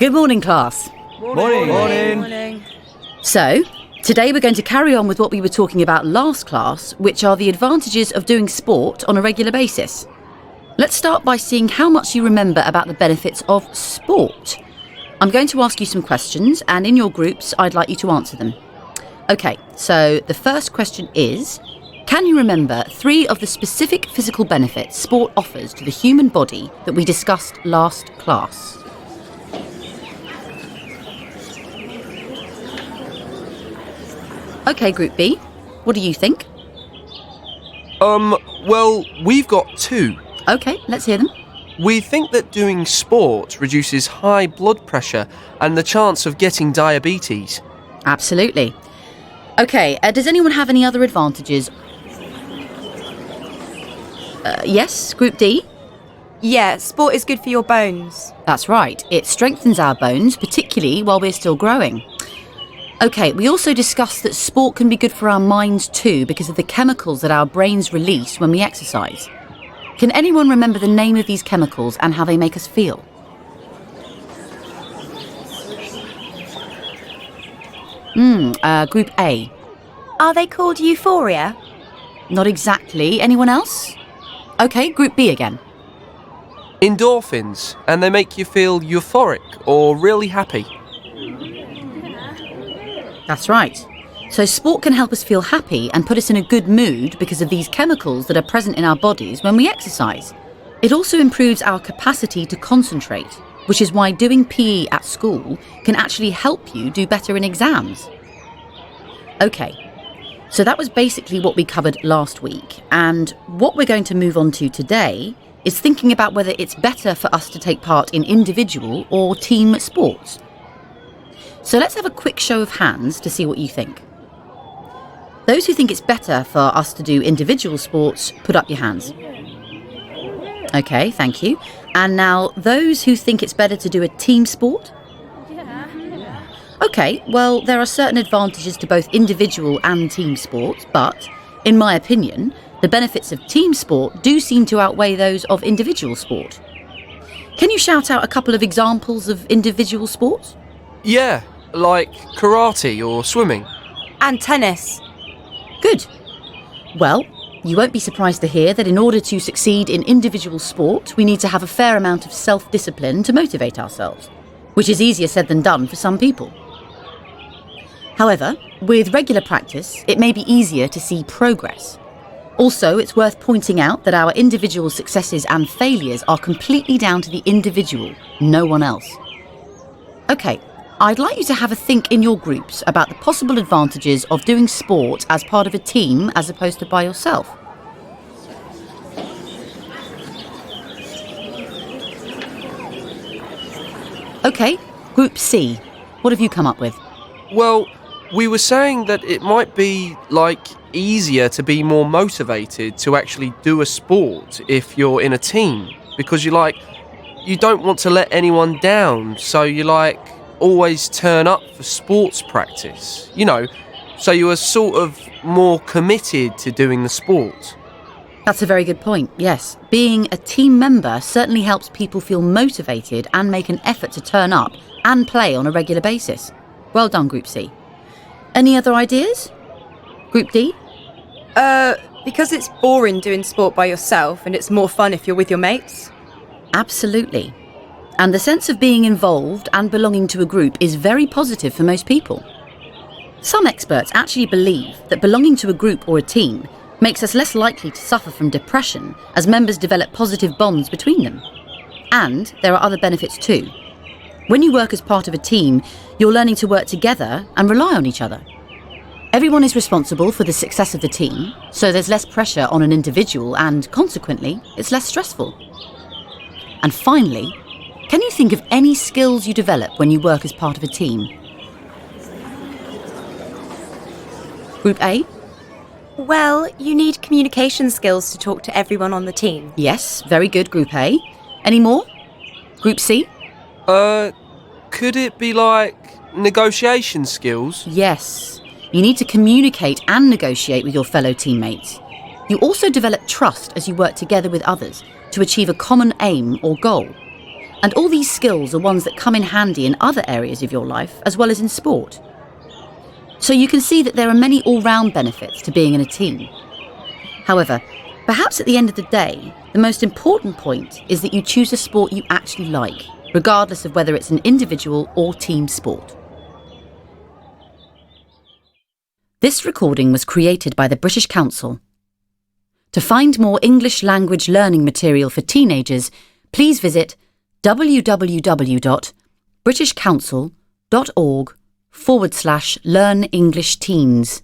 Good morning, class. Morning. So, today we're going to carry on with what we were talking about last class, which are the advantages of doing sport on a regular basis. Let's start by seeing how much you remember about the benefits of sport. I'm going to ask you some questions, and in your groups, I'd like you to answer them. Okay, so the first question is, can you remember 3 of the specific physical benefits sport offers to the human body that we discussed last class? Okay, Group B, what do you think? Well, we've got 2. Okay, let's hear them. We think that doing sport reduces high blood pressure and the chance of getting diabetes. Absolutely. Okay, does anyone have any other advantages? Yes, Group D? Yeah, sport is good for your bones. That's right, it strengthens our bones, particularly while we're still growing. Okay, we also discussed that sport can be good for our minds too because of the chemicals that our brains release when we exercise. Can anyone remember the name of these chemicals and how they make us feel? Group A. Are they called euphoria? Not exactly. Anyone else? Okay, Group B again. Endorphins, and they make you feel euphoric or really happy. That's right. So sport can help us feel happy and put us in a good mood because of these chemicals that are present in our bodies when we exercise. It also improves our capacity to concentrate, which is why doing PE at school can actually help you do better in exams. Okay, so that was basically what we covered last week, and what we're going to move on to today is thinking about whether it's better for us to take part in individual or team sports. So let's have a quick show of hands to see what you think. Those who think it's better for us to do individual sports, put up your hands. Okay, thank you. And now, those who think it's better to do a team sport? Okay, well, there are certain advantages to both individual and team sports, but, in my opinion, the benefits of team sport do seem to outweigh those of individual sport. Can you shout out a couple of examples of individual sports? Yeah, like karate or swimming. And tennis. Good. Well, you won't be surprised to hear that in order to succeed in individual sport, we need to have a fair amount of self-discipline to motivate ourselves, which is easier said than done for some people. However, with regular practice, it may be easier to see progress. Also, it's worth pointing out that our individual successes and failures are completely down to the individual, no one else. Okay, I'd like you to have a think in your groups about the possible advantages of doing sport as part of a team as opposed to by yourself. Okay, Group C, what have you come up with? Well, we were saying that it might be, easier to be more motivated to actually do a sport if you're in a team, because you don't want to let anyone down, so you always turn up for sports practice, so you are sort of more committed to doing the sport. That's a very good point, yes. Being a team member certainly helps people feel motivated and make an effort to turn up and play on a regular basis. Well done, Group C. Any other ideas? Group D? Because it's boring doing sport by yourself and it's more fun if you're with your mates. Absolutely. And the sense of being involved and belonging to a group is very positive for most people. Some experts actually believe that belonging to a group or a team makes us less likely to suffer from depression as members develop positive bonds between them. And there are other benefits too. When you work as part of a team, you're learning to work together and rely on each other. Everyone is responsible for the success of the team, so there's less pressure on an individual and, consequently, it's less stressful. And finally, can you think of any skills you develop when you work as part of a team? Group A? Well, you need communication skills to talk to everyone on the team. Yes, very good, Group A. Any more? Group C? Could it be negotiation skills? Yes. You need to communicate and negotiate with your fellow teammates. You also develop trust as you work together with others to achieve a common aim or goal. And all these skills are ones that come in handy in other areas of your life as well as in sport. So you can see that there are many all-round benefits to being in a team. However, perhaps at the end of the day, the most important point is that you choose a sport you actually like, regardless of whether it's an individual or team sport. This recording was created by the British Council. To find more English language learning material for teenagers, please visit www.britishcouncil.org/learnenglishTeens.